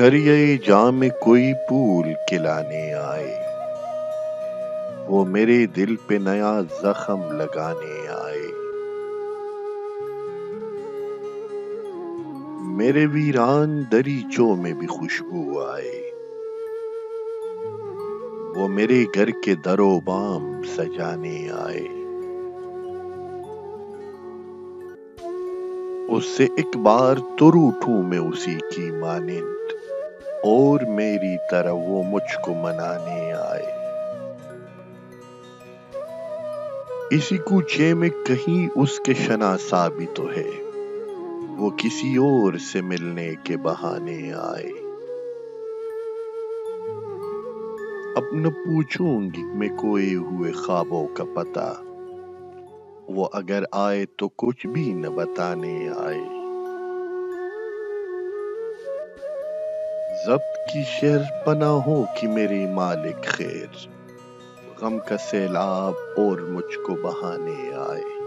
کریے جام کوئی پھول کھلانے آئے، وہ میرے دل پہ نیا زخم لگانے آئے۔ میرے ویران دریچوں میں بھی خوشبو آئے، وہ میرے گھر کے در و بام سجانے آئے۔ اس سے ایک بار تو روٹھوں میں اسی کی مانند، اور میری طرح وہ مجھ کو منانے آئے۔ اسی کوچے میں کہیں اس کے شناسا بھی تو ہے، وہ کسی اور سے ملنے کے بہانے آئے۔ اب نہ پوچھوں گی میں کھوئے ہوئے خوابوں کا پتہ، وہ اگر آئے تو کچھ بھی نہ بتانے آئے۔ ضبط کی شہر پناہوں کی میرے مالک خیر، غم کا سیلاب اور مجھ کو بہانے آئے۔